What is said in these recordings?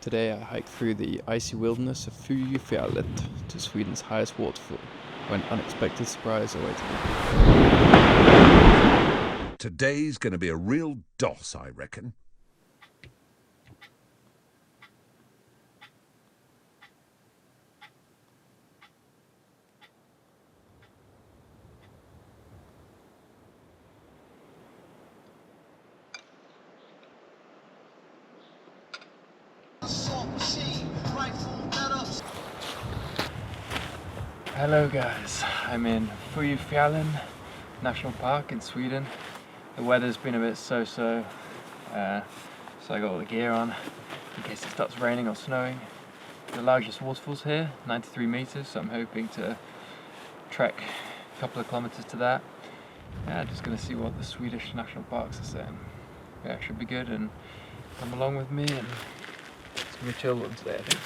Today I hiked through the icy wilderness of Fjället to Sweden's highest waterfall, where an unexpected surprise awaited me. Today's gonna be a real doss, I reckon. Hello guys, I'm in Fjällen National Park in Sweden. The weather's been a bit so-so, so I got all the gear on in case it starts raining or snowing. The largest waterfall's here, 93 meters, so I'm hoping to trek a couple of kilometers to that. Yeah, just gonna see what the Swedish national parks are saying. Yeah, it should be good, and come along with me, and it's gonna be a chill one today, I think.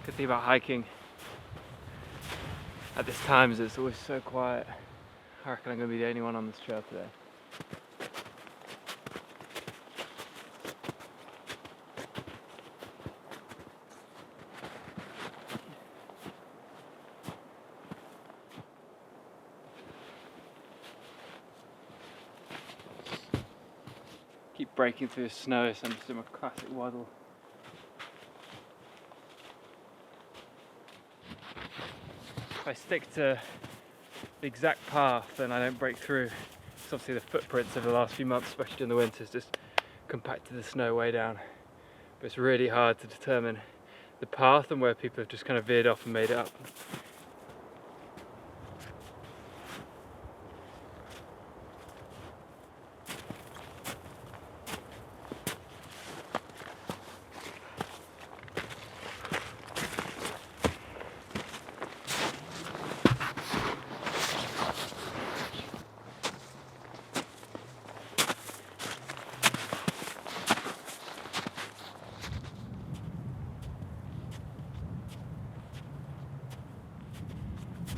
Good thing about hiking at this time is it's always so quiet. I reckon I'm going to be the only one on this trail today. Keep breaking through the snow, so I'm just doing my classic waddle. If I stick to the exact path, then I don't break through. Because obviously the footprints over the last few months, especially during the winters, just compacted the snow way down. But it's really hard to determine the path and where people have just kind of veered off and made it up.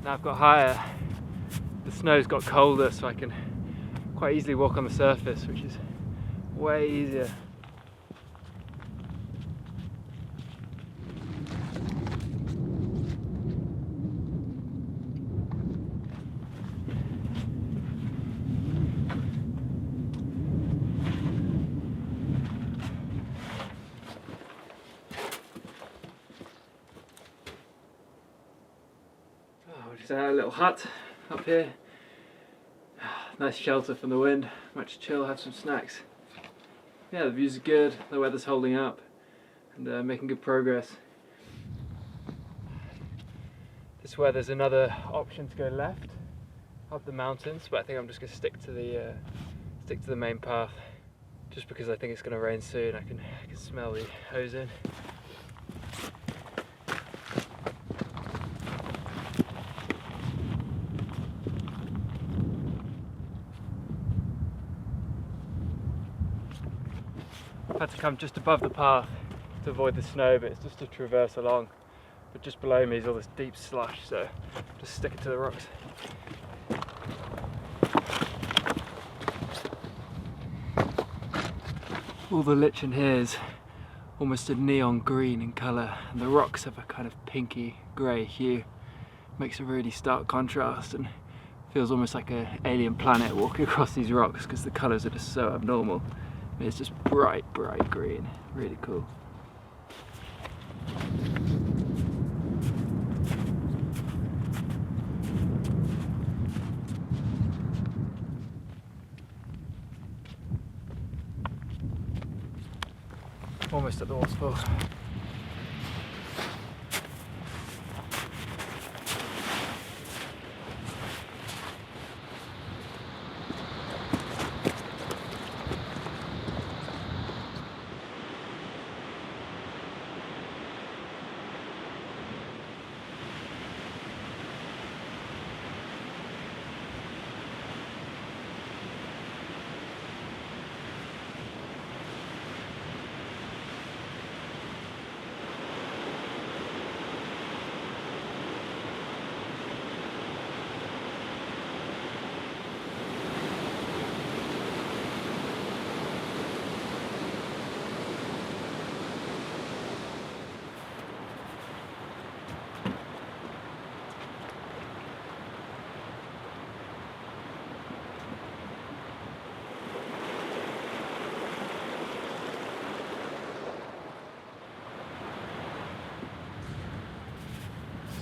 Now I've got higher, the snow's got colder, so I can quite easily walk on the surface, which is way easier. Just a little hut up here, nice shelter from the wind, much chill, have some snacks. Yeah, the views are good, the weather's holding up, and making good progress. This way there's another option to go left up the mountains, but I think I'm just going to stick to the main path, just because I think it's going to rain soon. I can smell the ozone. I've had to come just above the path to avoid the snow, but it's just to traverse along. But just below me is all this deep slush, so just stick it to the rocks. All the lichen here is almost a neon green in colour, and the rocks have a kind of pinky grey hue. Makes a really stark contrast and feels almost like an alien planet walking across these rocks, because the colours are just so abnormal. It's just bright green, really cool. Almost at the waterfall.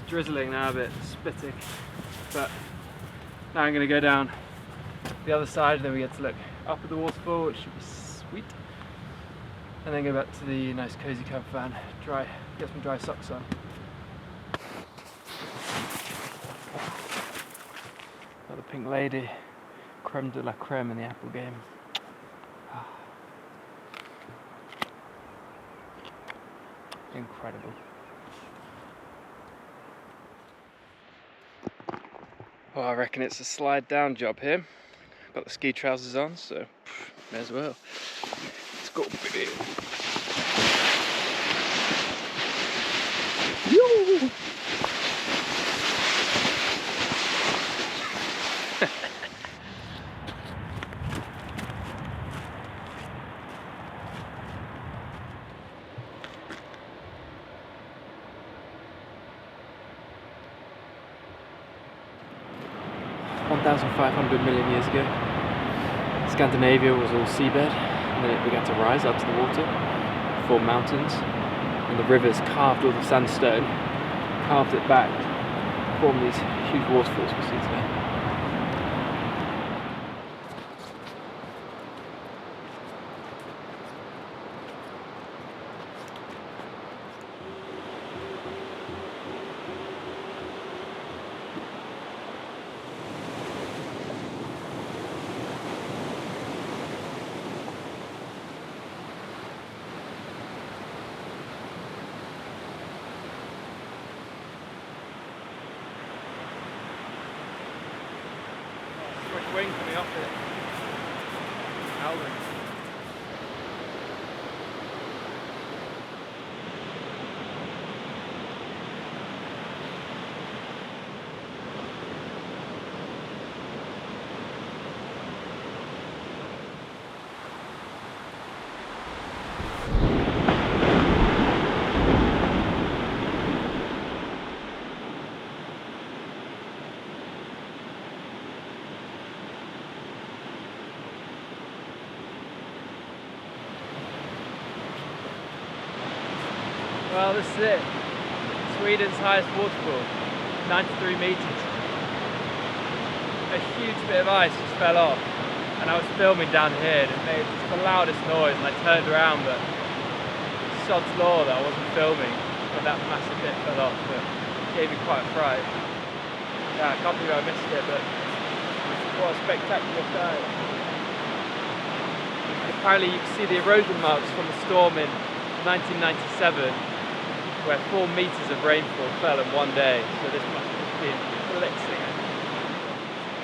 drizzling now, a bit spitting, but now I'm going to go down the other side, then we get to look up at the waterfall, which should be sweet, and then go back to the nice cozy campervan, get some dry socks on. Got the pink lady, creme de la creme in the apple game. Incredible. Well, I reckon it's a slide down job here. Got the ski trousers on, so may as well. Let's go, baby. Yoo! 1,500 million years ago, Scandinavia was all seabed, and then it began to rise up to the water, form mountains, and the rivers carved all the sandstone, carved it back, formed these huge waterfalls we see today. Quick wing coming off it. Howling. Well, this is it. Sweden's highest waterfall, 93 meters. A huge bit of ice just fell off, and I was filming down here and it made the loudest noise, and I turned around, but sod's law that I wasn't filming when that massive bit fell off, but it gave me quite a fright. Yeah, I can't believe I missed it, but what a spectacular sight. And apparently you can see the erosion marks from the storm in 1997, where 4 meters of rainfall fell in one day, so this must have been blitzing.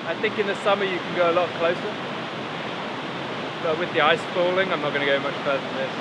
I think in the summer you can go a lot closer, but with the ice falling I'm not going to go much further than this.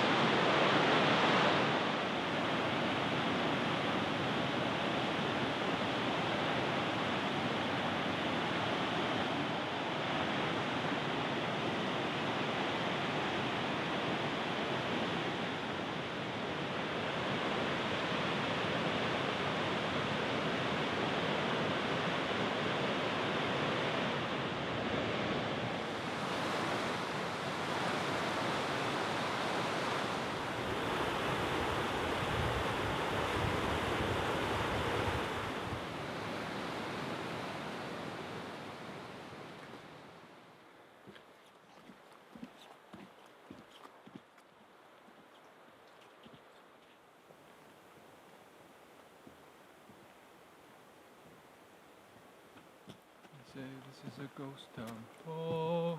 This is a ghost town. Oh.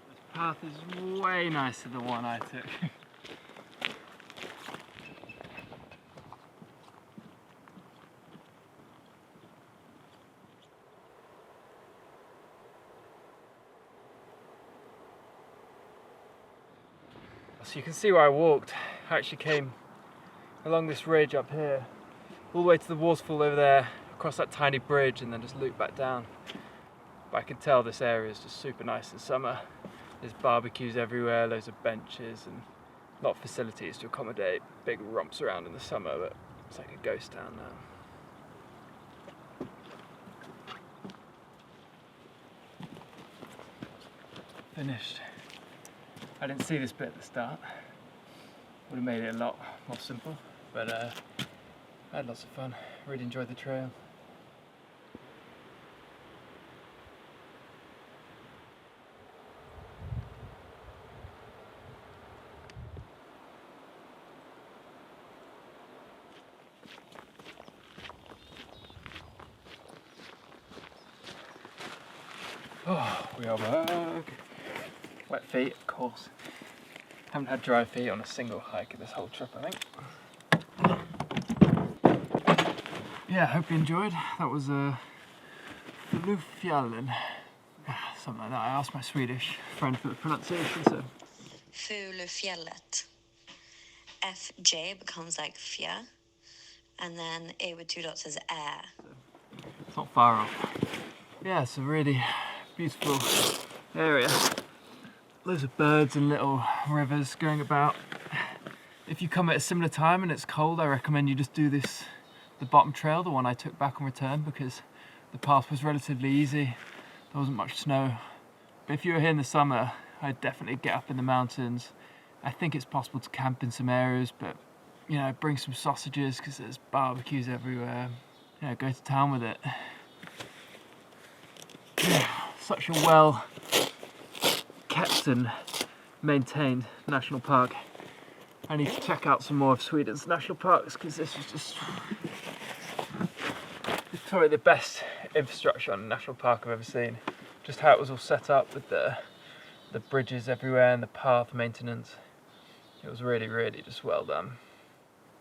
This path is way nicer than the one I took. So you can see where I walked. I actually came along this ridge up here, all the way to the waterfall over there, across that tiny bridge, and then just loop back down. But I can tell this area is just super nice in summer. There's barbecues everywhere, loads of benches, and a lot of facilities to accommodate big romps around in the summer, but it's like a ghost town now. Finished. I didn't see this bit at the start. would have made it a lot more simple, but I had lots of fun. Really enjoyed the trail. Oh, we are back. Wet feet, of course. Haven't had dry feet on a single hike this whole trip, I think. Yeah, hope you enjoyed. That was Fjällen. Something like that. I asked my Swedish friend for the pronunciation, so. Fjället. FJ becomes like fjä, and then A with 2 dots is ä. It's not far off. Yeah, it's a really beautiful area. Loads of birds and little rivers going about. If you come at a similar time and it's cold, I recommend you just do the bottom trail, the one I took back on return, because the path was relatively easy. There wasn't much snow. But if you were here in the summer, I'd definitely get up in the mountains. I think it's possible to camp in some areas, but you know, bring some sausages because there's barbecues everywhere. You know, go to town with it. Such a well kept and maintained national park. I need to check out some more of Sweden's national parks because this is just it's probably the best infrastructure on a national park I've ever seen. Just how it was all set up with the bridges everywhere and the path maintenance. It was really, really just well done.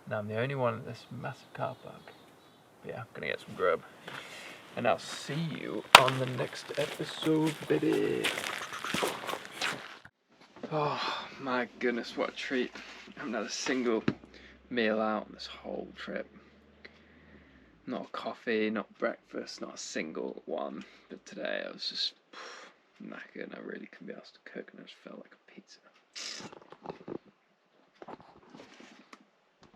Now I'm the only one in this massive car park. But yeah, I'm gonna get some grub. And I'll see you on the next episode, baby. Oh my goodness, what a treat. I haven't had a single meal out on this whole trip. Not a coffee, not breakfast, not a single one. But today I was just knackered and I really couldn't be asked to cook and I just felt like a pizza.